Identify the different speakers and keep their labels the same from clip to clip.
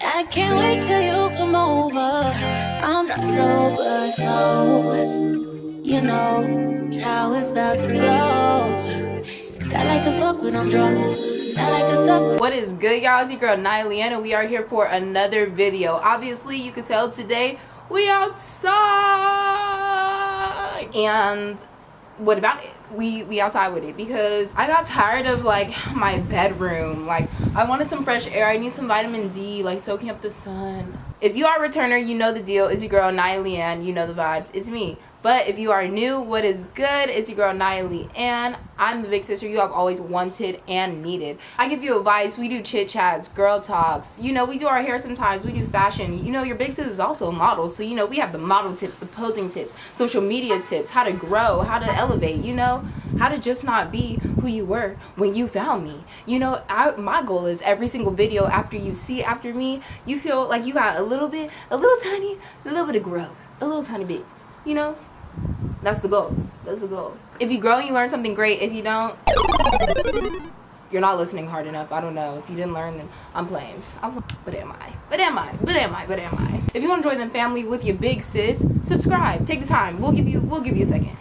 Speaker 1: I can't wait till you come over. I'm not sober, so you know how it's about to go. 'Cause I like to fuck when I'm drunk. I like to suck.
Speaker 2: What is good, y'all? It's your girl NiyahLeeAnn, and we are here for another video. Obviously, you can tell today we outside. And what about it? We outside with it because I got tired of like my bedroom. Like, I wanted some fresh air. I need some vitamin D, like soaking up the sun. If you are a returner, you know the deal. It's your girl NiyahLeeAnn. You know the vibes. It's me. But if you are new, what is good? It's your girl NiyahLeeAnn. I'm the big sister you have always wanted and needed. I give you advice. We do chit chats, girl talks. You know, we do our hair sometimes. We do fashion. You know, your big sister is also a model. So, you know, we have the model tips, the posing tips, social media tips, how to grow, how to elevate, you know, how to just not be who you were when you found me. You know, my goal is every single video after you see after me, you feel like you got a little bit of growth, a little tiny bit, you know. That's the goal. That's the goal. If you grow and you learn something great. If you don't, you're not listening hard enough. I don't know. If you didn't learn, then I'm playing. But am I? If you want to join the family with your big sis, subscribe. Take the time. We'll give you a second.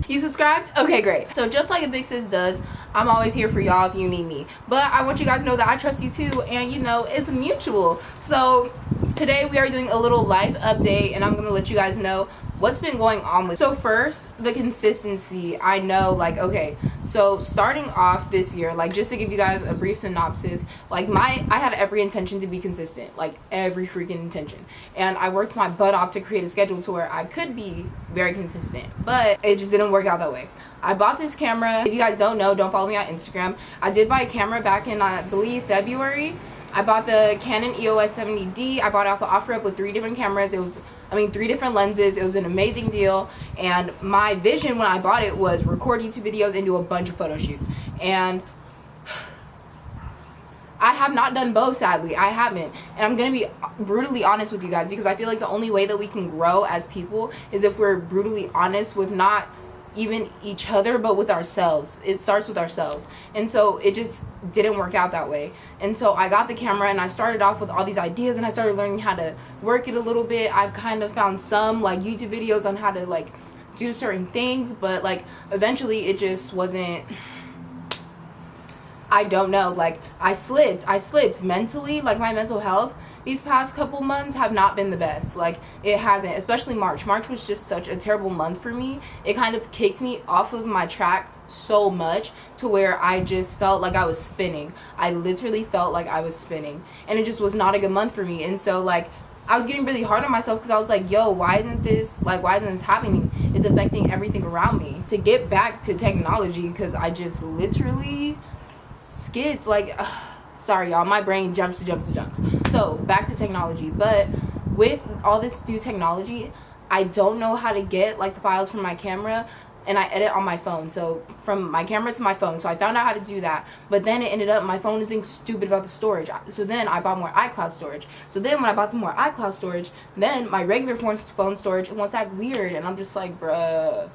Speaker 2: You subscribed? Okay, great. So just like a big sis does, I'm always here for y'all if you need me. But I want you guys to know that I trust you too, and you know, it's mutual. So today we are doing a little life update, and I'm gonna let you guys know what's been going on with. So first, the consistency. I know, like, okay, so starting off this year, like, just to give you guys a brief synopsis, like, I had every intention to be consistent, like every freaking intention, and I worked my butt off to create a schedule to where I could be very consistent, but it just didn't work out that way. I bought this camera. If you guys don't know, don't follow me on Instagram. I did buy a camera back in, I believe, February. I bought the Canon EOS 70D. I bought it off of OfferUp with 3 different cameras. 3 different lenses. It was an amazing deal. And my vision when I bought it was record YouTube videos and do a bunch of photo shoots. And I have not done both, sadly. I haven't. And I'm going to be brutally honest with you guys, because I feel like the only way that we can grow as people is if we're brutally honest with not even each other, but with ourselves. It starts with ourselves. And so it just didn't work out that way. And so I got the camera and I started off with all these ideas, and I started learning how to work it a little bit. I kind of found some like YouTube videos on how to like do certain things, but like eventually it just wasn't, I don't know, like I slipped mentally. Like, my mental health these past couple months have not been the best. Like, it hasn't, especially March was just such a terrible month for me. It kind of kicked me off of my track so much to where I just felt like I was spinning. I literally felt like I was spinning, and it just was not a good month for me. And so like I was getting really hard on myself, because I was like, yo, why isn't this happening? It's affecting everything around me. To get back to technology, because I just literally skipped, like, sorry y'all, my brain jumps. So back to technology. But with all this new technology, I don't know how to get like the files from my camera, and I edit on my phone, so from my camera to my phone. So I found out how to do that, but then it ended up my phone is being stupid about the storage. So then I bought more iCloud storage. So then when I bought the more iCloud storage, then my regular phone storage, it wants to act weird, and I'm just like, bruh.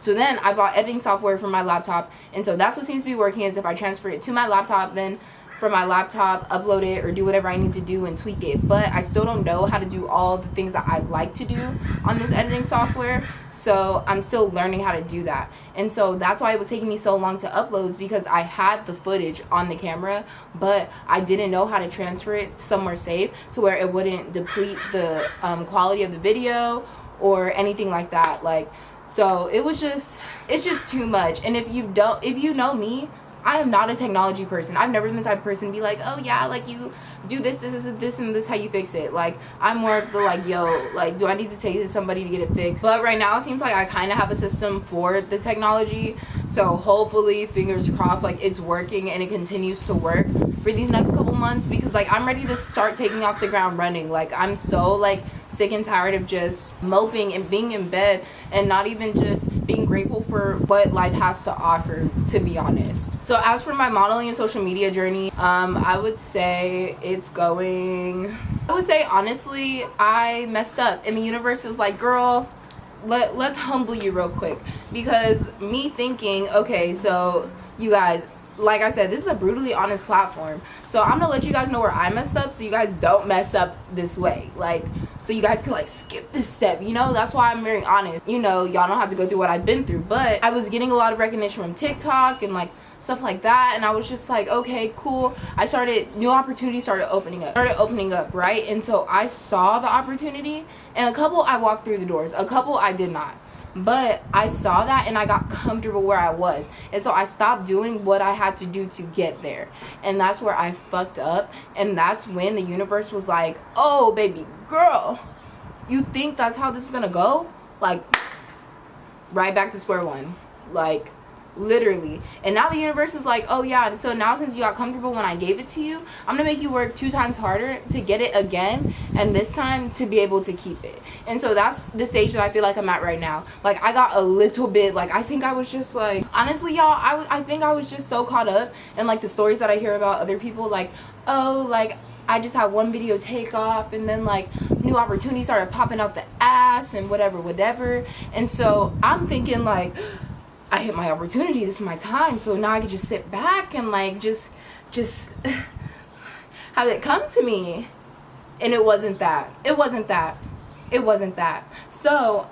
Speaker 2: So then I bought editing software for my laptop, and so that's what seems to be working, is if I transfer it to my laptop, then from my laptop upload it or do whatever I need to do and tweak it. But I still don't know how to do all the things that I'd like to do on this editing software, so I'm still learning how to do that. And so that's why it was taking me so long to upload, because I had the footage on the camera, but I didn't know how to transfer it somewhere safe to where it wouldn't deplete the quality of the video or anything like that. Like, so it's just too much. And if you know me, I am not a technology person. I've never been the type of person to be like, oh yeah, like you do this, and this how you fix it. Like, I'm more of the like, yo, like, do I need to take it to somebody to get it fixed? But right now it seems like I kind of have a system for the technology. So hopefully, fingers crossed, like it's working and it continues to work for these next couple months, because like I'm ready to start taking off the ground running. Like, I'm so like sick and tired of just moping and being in bed and not even just being grateful for what life has to offer, to be honest. So as for my modeling and social media journey, I would say honestly, I messed up, and the universe is like, girl, let's humble you real quick. Because me thinking, okay, so you guys, like I said, this is a brutally honest platform, so I'm gonna let you guys know where I messed up so you guys don't mess up this way, like, so you guys can like skip this step, you know. That's why I'm very honest, you know. Y'all don't have to go through what I've been through, but I was getting a lot of recognition from TikTok and like stuff like that, and I was just like, okay, cool. I started, new opportunities started opening up, right? And so I saw the opportunity, and a couple I walked through the doors, a couple I did not. But I saw that and I got comfortable where I was, and so I stopped doing what I had to do to get there, and that's where I fucked up. And that's when the universe was like, oh baby girl, you think that's how this is gonna go? Like, right back to square one, like literally. And now the universe is like, oh yeah, so now since you got comfortable when I gave it to you, I'm gonna make you work 2 times harder to get it again, and this time to be able to keep it. And so that's the stage that I feel like I'm at right now. Like, I got a little bit, like, I think I was just like, honestly y'all, I think I was just so caught up in like the stories that I hear about other people, like, oh, like I just had one video take off, and then like new opportunities started popping out the ass and whatever. And so I'm thinking like, I hit my opportunity, this is my time, so now I can just sit back and like just have it come to me. And it wasn't that. So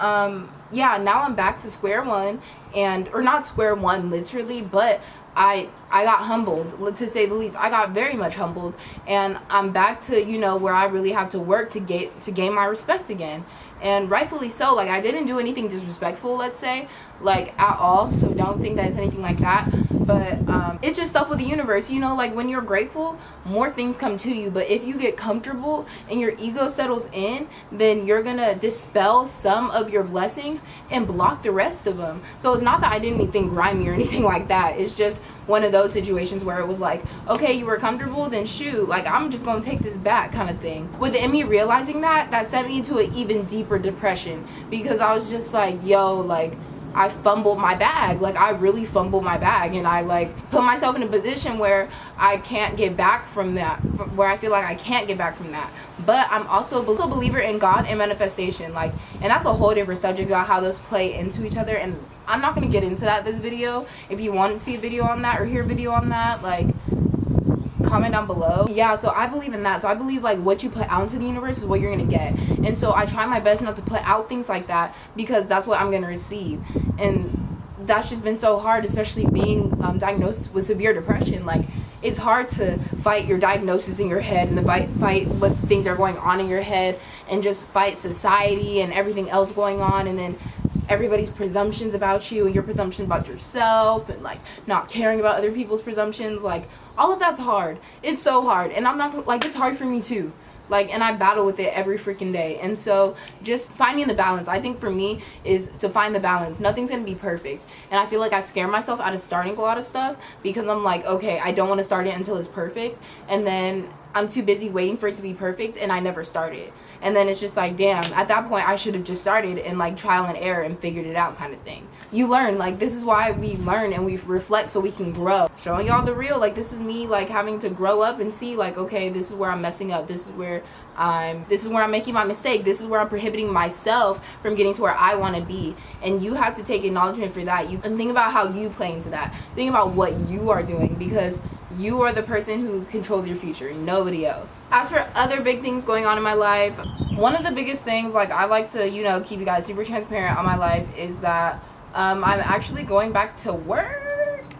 Speaker 2: yeah, now I'm back to square one, and or not square one literally, but I got humbled, to say the least. I got very much humbled, and I'm back to, you know, where I really have to work to gain my respect again. And rightfully so. Like, I didn't do anything disrespectful, let's say, like, at all, so don't think that it's anything like that. But it's just stuff with the universe, you know. Like, when you're grateful, more things come to you. But if you get comfortable and your ego settles in, then you're gonna dispel some of your blessings and block the rest of them. So it's not that I did anything grimy or anything like that. It's just one of those situations where it was like, okay, you were comfortable, then shoot, like, I'm just gonna take this back, kind of thing. With me realizing that sent me into an even deeper depression, because I was just like, yo, like, I fumbled my bag. Like, I really fumbled my bag, and I like put myself in a position where I can't get back from that, where I feel like I can't get back from that. But I'm also a believer in God and manifestation, like, and that's a whole different subject about how those play into each other, and I'm not going to get into that this video. If you want to see a video on that or hear a video on that, like, comment down below. Yeah, so I believe in that. So I believe like what you put out into the universe is what you're gonna get. And so I try my best not to put out things like that, because that's what I'm gonna receive. And that's just been so hard, especially being diagnosed with severe depression. Like, it's hard to fight your diagnosis in your head, and to fight what things are going on in your head, and just fight society and everything else going on, and then everybody's presumptions about you and your presumptions about yourself, and like not caring about other people's presumptions. Like, all of that's hard. It's so hard, and I'm not like, it's hard for me too, like, and I battle with it every freaking day. And so just finding the balance, I think for me, is to find the balance. Nothing's gonna be perfect, and I feel like I scare myself out of starting a lot of stuff, because I'm like, okay, I don't want to start it until it's perfect, and then I'm too busy waiting for it to be perfect, and I never start it. And then it's just like, damn, at that point I should have just started and like trial and error and figured it out, kind of thing. You learn, like, this is why we learn and we reflect, so we can grow. Showing y'all the real, like, this is me like having to grow up and see like, okay, this is where I'm messing up, this is where I'm making my mistake, this is where I'm prohibiting myself from getting to where I want to be. And you have to take acknowledgement for that. And think about how you play into that. Think about what you are doing, because you are the person who controls your future, nobody else. As for other big things going on in my life, one of the biggest things, like, I like to, you know, keep you guys super transparent on my life, is that I'm actually going back to work.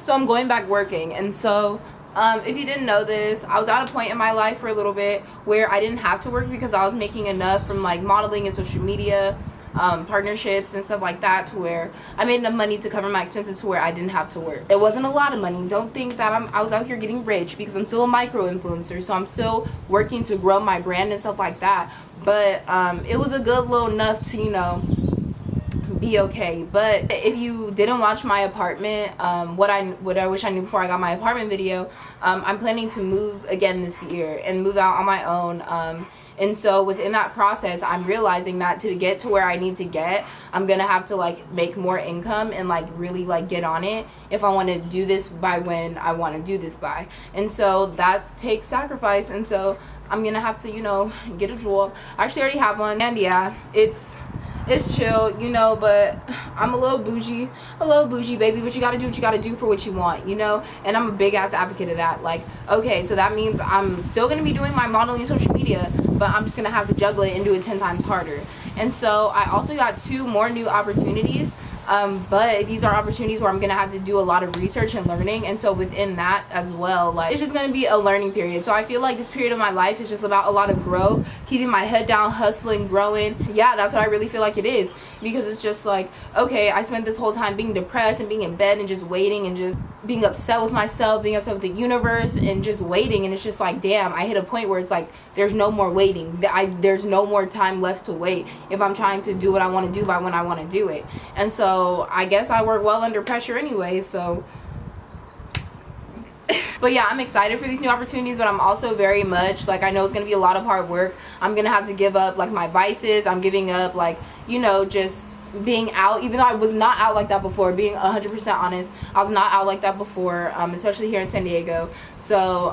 Speaker 2: So I'm going back working. And so if you didn't know this, I was at a point in my life for a little bit where I didn't have to work, because I was making enough from like modeling and social media partnerships and stuff like that, to where I made enough money to cover my expenses to where I didn't have to work. It wasn't a lot of money. Don't think that I was out here getting rich, because I'm still a micro influencer, so I'm still working to grow my brand and stuff like that. But it was a good little enough to, you know, be okay. But if you didn't watch my apartment, what I wish I knew before I got my apartment video, I'm planning to move again this year and move out on my own. And so within that process, I'm realizing that to get to where I need to get, I'm gonna have to like make more income and like really like get on it if I want to do this by when I want to do this by. And so that takes sacrifice, and so I'm gonna have to, you know, get a job. I actually already have one, and yeah, It's chill, you know, but I'm a little bougie, baby, but you gotta do what you gotta do for what you want, you know. And I'm a big ass advocate of that. Like, okay, so that means I'm still gonna be doing my modeling social media, but I'm just gonna have to juggle it and do it 10 times harder. And so I also got 2 more new opportunities, but these are opportunities where I'm gonna have to do a lot of research and learning. And so within that as well, like, it's just gonna be a learning period. So I feel like this period of my life is just about a lot of growth, keeping my head down, hustling, growing. Yeah, that's what I really feel like it is, because it's just like, okay, I spent this whole time being depressed and being in bed and just waiting and just being upset with myself, being upset with the universe, and just waiting. And it's just like, damn, I hit a point where it's like there's no more waiting. There's no more time left to wait if I'm trying to do what I want to do by when I want to do it. And so I guess I work well under pressure anyway, so but yeah, I'm excited for these new opportunities, but I'm also very much like, I know it's gonna be a lot of hard work. I'm gonna have to give up like my vices. I'm giving up, like, you know, just being out, even though I was not out like that before. Being 100% honest, I was not out like that before, especially here in San Diego. So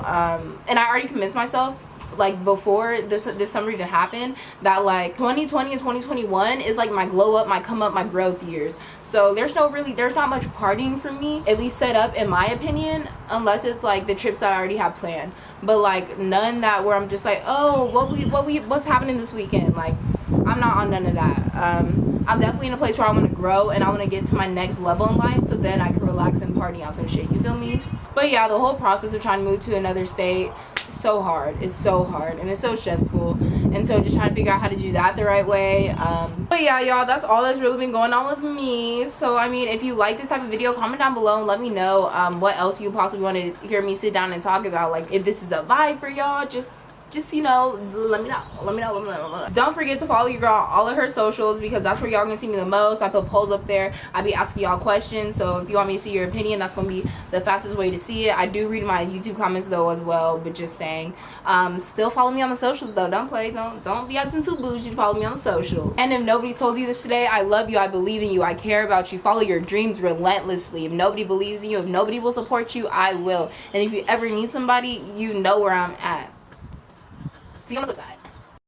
Speaker 2: and I already convinced myself, like, before this summer even happened, that like 2020 and 2021 is like my glow up, my come up, my growth years. So there's not much partying for me, at least set up in my opinion, unless it's like the trips that I already have planned. But like none that where I'm just like, oh, what's happening this weekend? Like, I'm not on none of that. I'm definitely in a place where I want to grow and I want to get to my next level in life, so then I can relax and party out some shit, you feel me? But yeah, the whole process of trying to move to another state is so hard. It's so hard and it's so stressful, and so just trying to figure out how to do that the right way. But yeah, y'all, that's all that's really been going on with me. So I mean, if you like this type of video, comment down below and let me know what else you possibly want to hear me sit down and talk about. Like, if this is a vibe for y'all, just you know, let me know. Don't forget to follow your girl on all of her socials, because that's where y'all gonna see me the most. I put polls up there. I be asking y'all questions, so if you want me to see your opinion, that's gonna be the fastest way to see it. I do read my YouTube comments though as well, but just saying, still follow me on the socials though. Don't play, don't be acting too bougie. Follow me on the socials. And if nobody's told you this today, I love you, I believe in you, I care about you. Follow your dreams relentlessly. If nobody believes in you, if nobody will support you, I will. And if you ever need somebody, you know where I'm at. See you on the flip side.